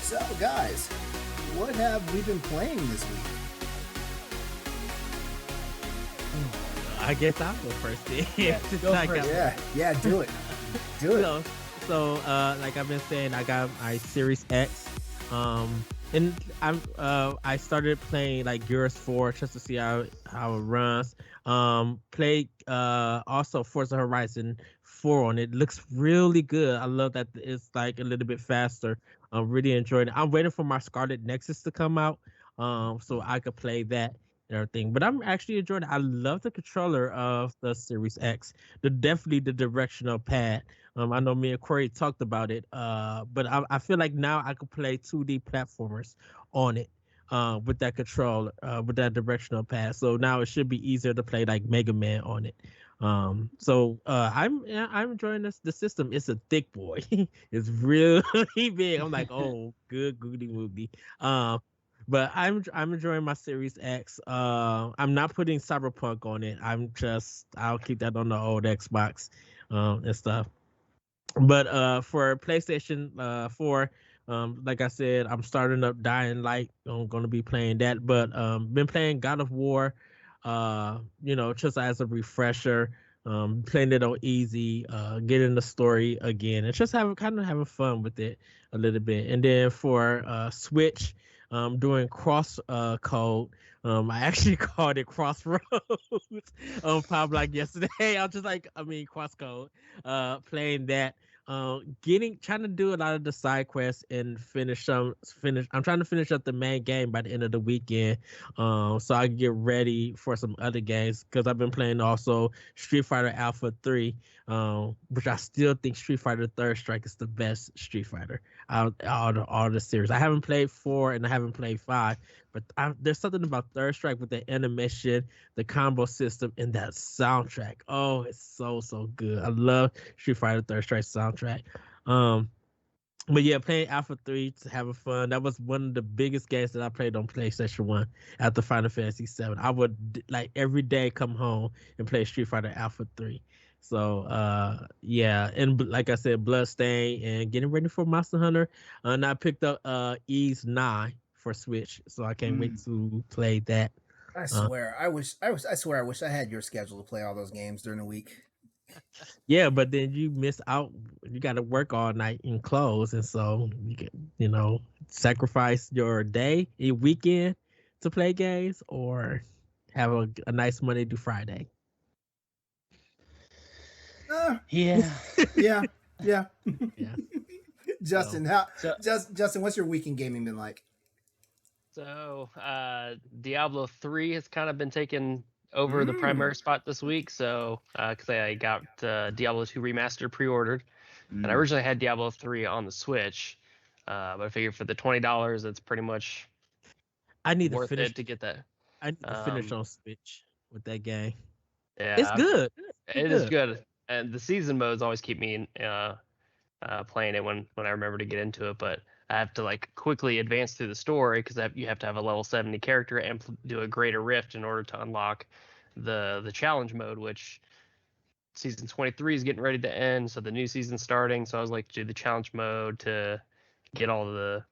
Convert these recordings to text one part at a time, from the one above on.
So, guys, what have we been playing this week? I guess I'll go first then. Yeah, go first. Yeah, do it. Do it. Like I've been saying, I got my Series X. And I started playing like Gears 4 just to see how it runs. Played also Forza Horizon 4 on it. Looks really good. I love that it's like a little bit faster. I'm really enjoying it. I'm waiting for my Scarlet Nexus to come out, so I could play that and everything. But I'm actually enjoying it. I love the controller of the Series X. Definitely the directional pad. I know me and Corey talked about it, but I feel like now I could play 2D platformers on it with that control, with that directional pad. So now it should be easier to play like Mega Man on it. I'm enjoying this. The system is a thick boy. It's really big. I'm like, oh, good goody woody. But I'm enjoying my Series X. I'm not putting Cyberpunk on it. I'll keep that on the old Xbox and stuff. But for PlayStation 4, like I said, I'm starting up Dying Light. I'm gonna be playing that. But been playing God of War, just as a refresher. Playing it on easy, getting the story again, and just having fun with it a little bit. And then for Switch, doing cross code. I actually called it Crossroads Pop like yesterday. I was just like, crosscode. Playing that. Trying to do a lot of the side quests and finish. I'm trying to finish up the main game by the end of the weekend, so I can get ready for some other games because I've been playing also Street Fighter Alpha 3, which I still think Street Fighter Third Strike is the best Street Fighter out all the series. I haven't played 4 and I haven't played 5, but there's something about Third Strike with the animation, the combo system, and that soundtrack. Oh, it's so good. I love Street Fighter Third Strike soundtrack. But yeah, playing Alpha 3 to having fun. That was one of the biggest games that I played on PlayStation 1 after Final Fantasy 7. I would like every day come home and play Street Fighter Alpha 3. So yeah, and like I said, Bloodstain and getting ready for Monster Hunter. And I picked up Ys 9 for Switch, so I can't wait to play that. I swear, I wish I had your schedule to play all those games during the week. Yeah, but then you miss out. You got to work all night in clothes, and so you can, sacrifice your day, your weekend to play games, or have a nice Monday to Friday. Yeah. Yeah. Yeah. Justin, Justin, what's your weekend gaming been like? So Diablo 3 has kind of been taking over the primary spot this week. So because I got Diablo 2 Remastered pre-ordered, and I originally had Diablo 3 on the Switch, but I figured for the $20, it's pretty much I need worth to finish it to get that. I need to finish on Switch with that game. Yeah, It's good. It is good, and the season modes always keep me playing it when I remember to get into it, but I have to like quickly advance through the story because you have to have a level 70 character and do a greater rift in order to unlock the challenge mode, which season 23 is getting ready to end, so the new season's starting. So I was like, do the challenge mode to get all the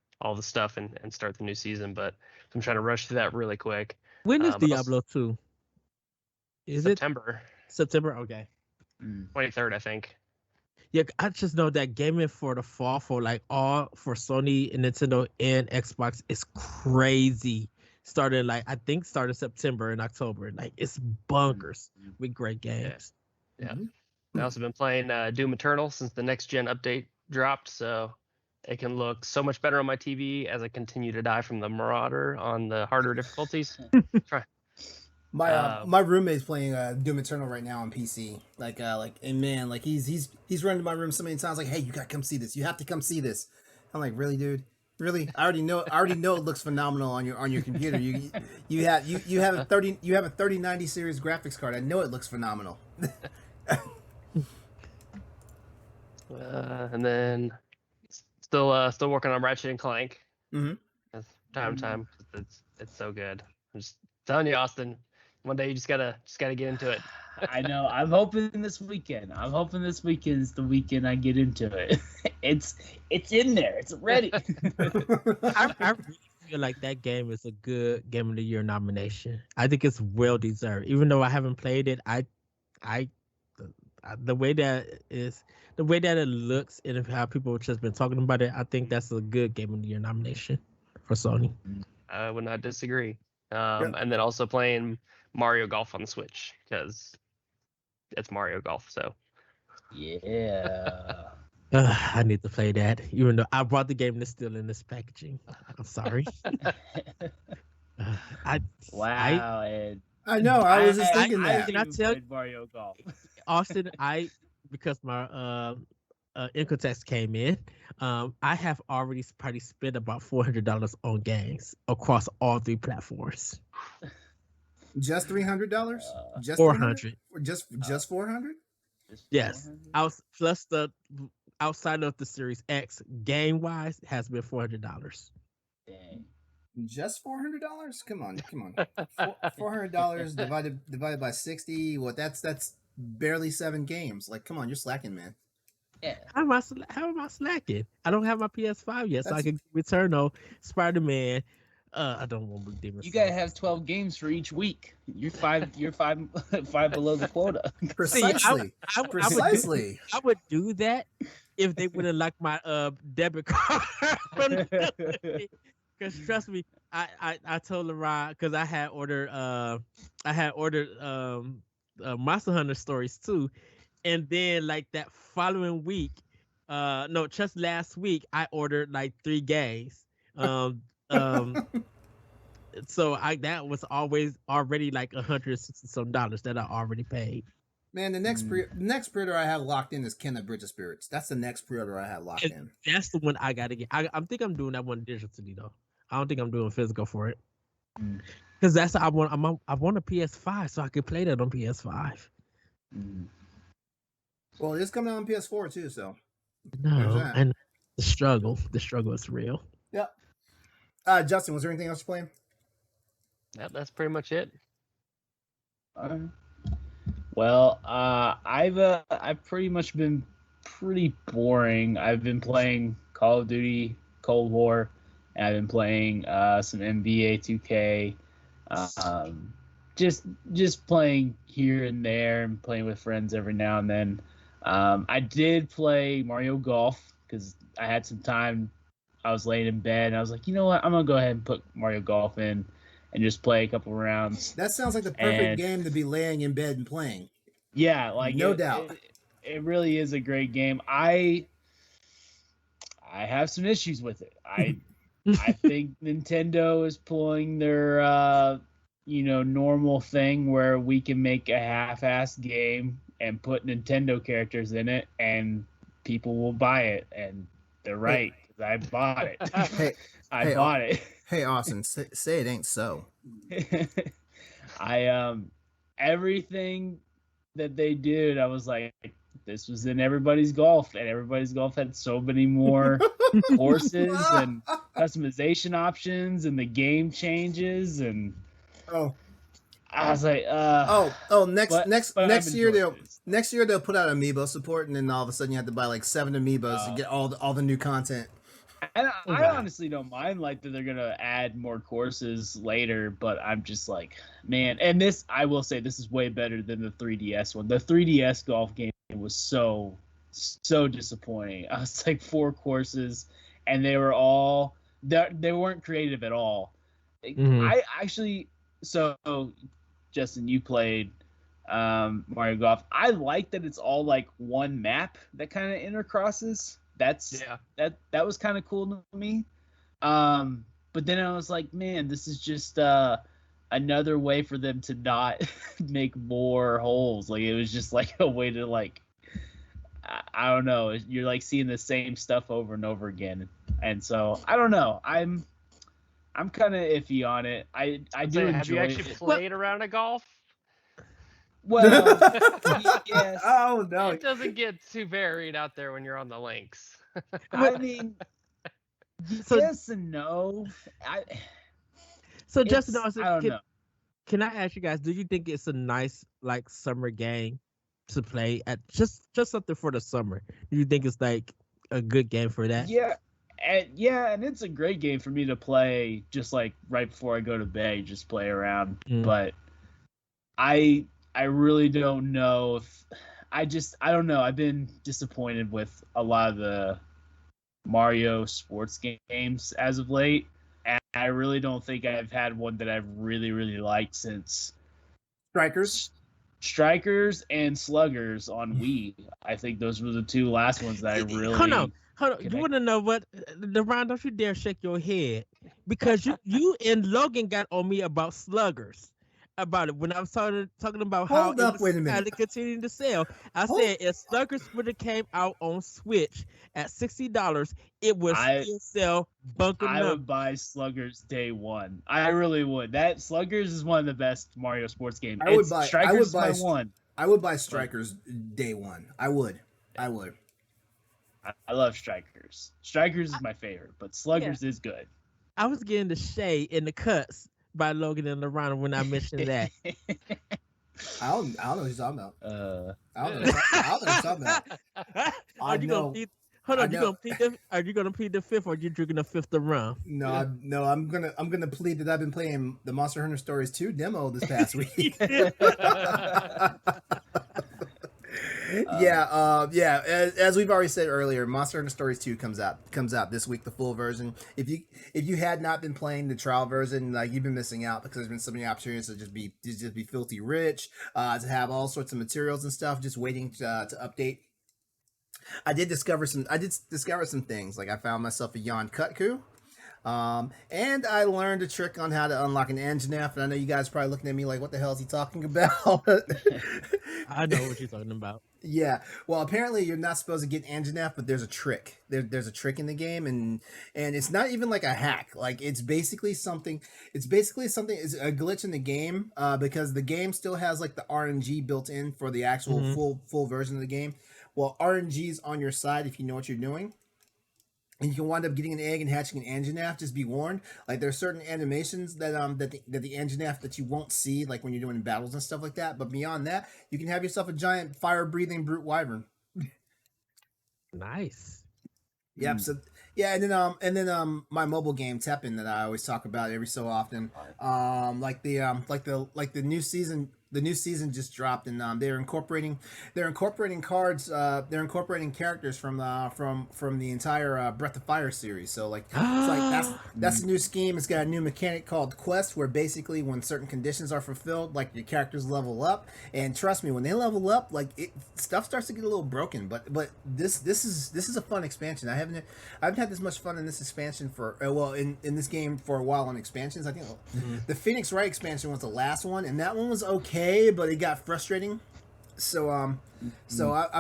stuff and start the new season, but I'm trying to rush through that really quick. When is Diablo 2? Is September? September? Okay. 23rd, I think. Yeah, I just know that gaming for the fall for for Sony and Nintendo and Xbox is crazy. Started September and October. Like it's bunkers with great games. Yeah. I've also been playing Doom Eternal since the next gen update dropped, so it can look so much better on my TV as I continue to die from the Marauder on the harder difficulties. My roommate's playing Doom Eternal right now on PC. And man, like he's run to my room so many times. Like, hey, you gotta come see this. You have to come see this. I'm like, really, dude? Really? I already know it looks phenomenal on your computer. You have a 3090 series graphics card. I know it looks phenomenal. And then still working on Ratchet and Clank. Time to time. It's so good. I'm just telling you, Austin. One day you just gotta get into it. I know. I'm hoping this weekend. I'm hoping this weekend is the weekend I get into it. It's in there. It's ready. I really feel like that game is a good Game of the Year nomination. I think it's well deserved. Even though I haven't played it, I the way that is the way that it looks and how people have just been talking about it, I think that's a good Game of the Year nomination for Sony. I would not disagree. Yep. And then also playing Mario Golf on the Switch because it's Mario Golf. So Yeah. I need to play that, even though I brought the game and it's still in this packaging. I'm sorry. I Wow, Ed. I know. I was just thinking I that. haven't Can I even tell- played Mario Golf. Austin, because my income tax came in, I have already probably spent about $400 on games across all 3 platforms. Just $300? Just 400. Just 400? Yes, 400? plus the outside of the Series X, game wise, has been $400. Dang. Just $400? Come on. $400 divided by 60. What? That's barely 7 games. Like, come on, you're slacking, man. Yeah. How am I slacking? I don't have my PS5 yet, so I That's- can Returnal, Spider-Man. I don't want to be Demon You gotta Souls. have 12 games for each week. You're five five below the quota. Precisely. Precisely. I would do that if they would have locked my debit card. Because trust me, I told LeRon because I had ordered Monster Hunter stories too, and then like that following week, no, just last week I ordered like 3 games. So that was always already like $160 some that I already paid. Man, the next pre-order I have locked in is Kenna Bridge of Spirits. That's the next pre-order I have locked in. That's the one I gotta get. I think I'm doing that one digitally though. I don't think I'm doing physical for it. Because that's I want. I want a PS5 so I can play that on PS5. Well, it's coming out on PS4 too, so there's No, that. and the struggle is real. Yep. Justin, was there anything else you're playing? that's pretty much it. Well, I've pretty much been pretty boring. I've been playing Call of Duty Cold War, and I've been playing some NBA 2K. Just playing here and there and playing with friends every now and then. I did play Mario Golf because I had some time. I was laying in bed and I was like, you know what? I'm gonna go ahead and put Mario Golf in and just play a couple rounds. That sounds like the perfect game to be laying in bed and playing. Yeah, like no doubt. It really is a great game. I have some issues with it. I think Nintendo is pulling their normal thing where we can make a half-assed game and put Nintendo characters in it and people will buy it, and they're right. I bought it. I bought it. Hey, Austin, say it ain't so. Everything that they did, I was like, this was in Everybody's Golf, and Everybody's Golf had so many more courses and customization options, and the game changes, and I was like, next year they'll put out amiibo support, and then all of a sudden you have to buy like 7 amiibos to get all the new content. And I honestly don't mind like that they're gonna add more courses later, but I'm just like, man. And this, I will say, this is way better than the 3DS one. The 3DS golf game was so disappointing. I was like 4 courses, and they weren't creative at all. I actually, so Justin, you played Mario Golf. I like that it's all like one map that kind of intercrosses. That was kind of cool to me. But then I was like, man, this is just another way for them to not make more holes. Like it was just like a way to like, I don't know. You're like seeing the same stuff over and over again, and so I don't know. I'm kind of iffy on it. I do enjoy. Have you actually played a round of golf? Well, yes. Oh no, it doesn't get too varied out there when you're on the links. I mean, yes and no. So Justin, I don't know. Can I ask you guys? Do you think it's a nice like summer game to play at just something for the summer? Do you think it's like a good game for that? And it's a great game for me to play just like right before I go to bed, just play around. But I really don't know if I don't know. I've been disappointed with a lot of the Mario sports games as of late, and I really don't think I've had one that I've really liked since Strikers and Sluggers on Wii. I think those were the two last ones that I really. Hold on. You want to know what? LeRon, don't you dare shake your head, because you and Logan got on me about Sluggers. About it when I was talking about how Hold up, wait a minute. how to continue to sell. I said if Sluggers would have came out on Switch at $60, it would still sell bunker numbers. I would buy Sluggers day one. I really would. That Sluggers is one of the best Mario sports games. Strikers my one. I would buy Strikers day one. I would. I love Strikers. Strikers is my favorite, but Sluggers is good. I was getting the shade in the cuts by Logan and LeRon when I mentioned that. I don't know what he's talking about. I don't know what he's talking about. Are you gonna plead the fifth, or are you drinking the fifth of rum? No, I'm gonna plead that I've been playing the Monster Hunter Stories 2 demo this past week. As we've already said earlier, Monster Hunter Stories 2 comes out this week, the full version. If you had not been playing the trial version, like, you've been missing out, because there's been so many opportunities to just be filthy rich, to have all sorts of materials and stuff just waiting to update. I did discover some things. Like, I found myself a Yon Kutku. And I learned a trick on how to unlock an Anjanath, and I know you guys are probably looking at me like, what the hell is he talking about? I know what you're talking about. Yeah. Well, apparently you're not supposed to get Anjanath, but there's a trick. There's a trick in the game, and it's not even like a hack. Like, it's basically something. It's a glitch in the game, because the game still has like the RNG built in for the actual full version of the game. Well, RNG's on your side if you know what you're doing. And you can wind up getting an egg and hatching an Anjanath. Just be warned. Like, there are certain animations that the Anjanath that you won't see, like when you're doing battles and stuff like that. But beyond that, you can have yourself a giant fire-breathing brute wyvern. Nice. Yep. So yeah, and then my mobile game Teppen that I always talk about every so often. Like the new season. The new season just dropped, and they're incorporating cards. They're incorporating characters from the entire Breath of Fire series. So that's a new scheme. It's got a new mechanic called Quest, where basically when certain conditions are fulfilled, like, your characters level up. And trust me, when they level up, like, stuff starts to get a little broken. But this is a fun expansion. I haven't had this much fun in this expansion in this game for a while on expansions. I think the Phoenix Wright expansion was the last one, and that one was okay. But it got frustrating, so I'm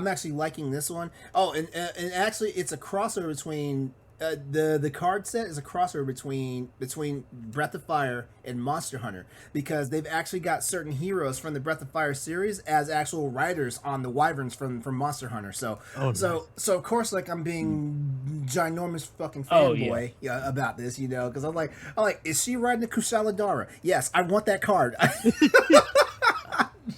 actually liking this one. Oh, and actually, it's a crossover between the card set is a crossover between Breath of Fire and Monster Hunter, because they've actually got certain heroes from the Breath of Fire series as actual riders on the wyverns from Monster Hunter. So of course, like, I'm being ginormous fucking fanboy about this, because I'm like, is she riding the Kushala Dara? Yes, I want that card.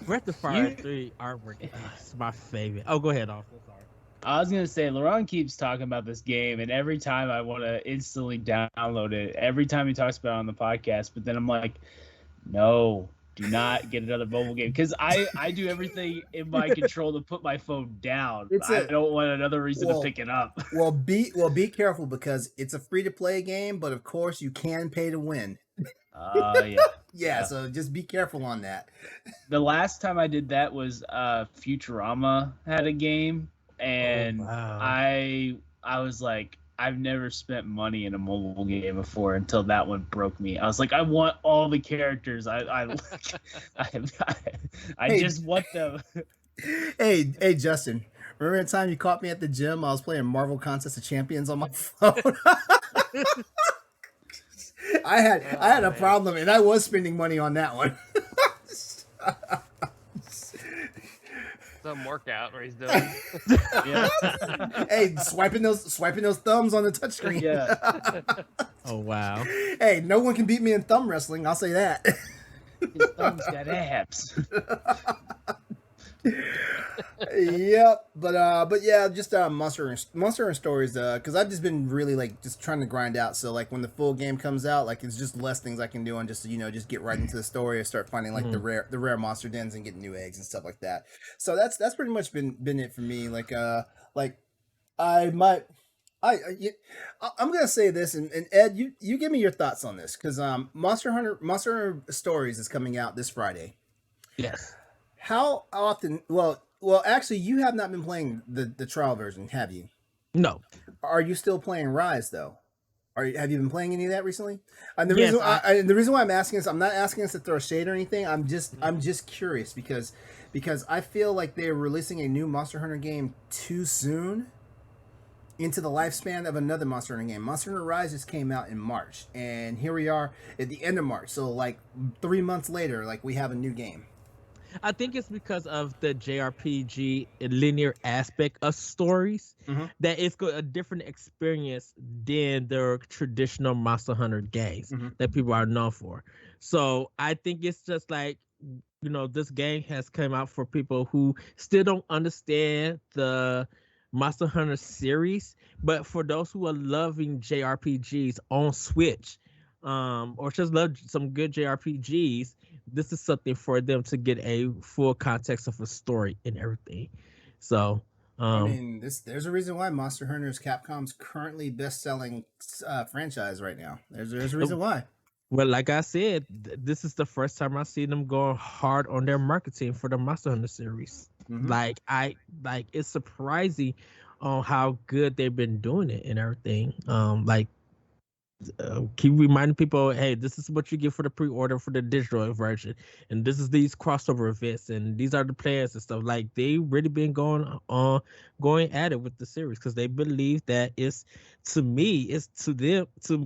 Breath of Fire 3 artwork is my favorite. Oh, go ahead, Austin. Sorry. I was gonna say, LeRon keeps talking about this game, and every time I want to instantly download it. Every time he talks about it on the podcast, but then I'm like, no, do not get another mobile game, because I do everything in my control to put my phone down. I don't want another reason to pick it up. Well, be careful, because it's a free to play game, but of course you can pay to win. Yeah, so just be careful on that. The last time I did that was Futurama had a game, and I was like, I've never spent money in a mobile game before until that one broke me. I was like, I want all the characters. I just want them. Hey, Justin. Remember the time you caught me at the gym? I was playing Marvel Contest of Champions on my phone. I had a problem, and I was spending money on that one. Some workout where he's doing. Hey, swiping those thumbs on the touchscreen. Yeah. Oh wow. Hey, no one can beat me in thumb wrestling. I'll say that. His thumb's got abs. Yep, but yeah, just Monster and Stories, because I've just been really like just trying to grind out. So like when the full game comes out, like it's just less things I can do and just just get right into the story or start finding like the rare monster dens and getting new eggs and stuff like that. So that's pretty much been it for me. Like I might. I'm gonna say this, and Ed, you give me your thoughts on this because Monster Hunter Stories is coming out this Friday. Yes. How often? Well, actually, you have not been playing the trial version, have you? No. Are you still playing Rise though? Have you been playing any of that recently? And the Yes, the reason why I'm asking this, I'm not asking us to throw shade or anything. I'm just curious because I feel like they're releasing a new Monster Hunter game too soon into the lifespan of another Monster Hunter game. Monster Hunter Rise just came out in March, and here we are at the end of March. So like 3 months later, like we have a new game. I think it's because of the JRPG linear aspect of stories that it's a different experience than the traditional Monster Hunter games that people are known for. So I think it's just like, this game has come out for people who still don't understand the Monster Hunter series, but for those who are loving JRPGs on Switch, or just love some good JRPGs, this is something for them to get a full context of a story and everything. So, I mean, there's a reason why Monster Hunter is Capcom's currently best-selling franchise right now. There's a reason why. Well, like I said, this is the first time I see them going hard on their marketing for the Monster Hunter series. Like it's surprising on how good they've been doing it and everything. Keep reminding people, hey, this is what you get for the pre-order for the digital version, and this is these crossover events, and these are the plans and stuff. Like they really been going at it with the series because they believe that to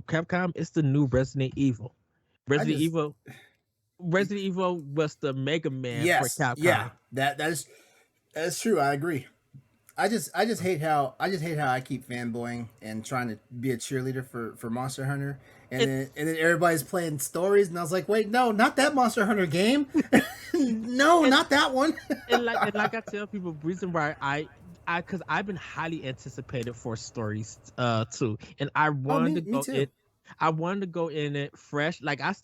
Capcom, it's the new Resident Evil. Resident Evil was the Mega Man for Capcom. Yeah, that's true. I agree. I just hate how I keep fanboying and trying to be a cheerleader for Monster Hunter, and then everybody's playing stories, and I was like, wait, no, not that Monster Hunter game, not that one. and like I tell people, reason why because I've been highly anticipated for stories too, and I wanted to go in. I wanted to go in it fresh. Like I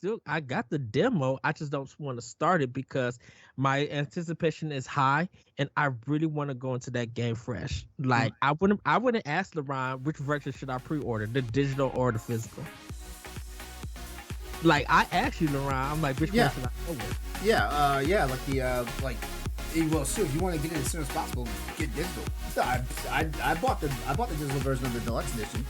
got the demo. I just don't want to start it because my anticipation is high, and I really want to go into that game fresh. Like I wouldn't ask LeRon which version should I pre-order, the digital or the physical. Like I asked you, LeRon, I'm like, which one should I go with? Like well, shoot, if you want to get it as soon as possible, get digital. So I bought the digital version of the deluxe edition.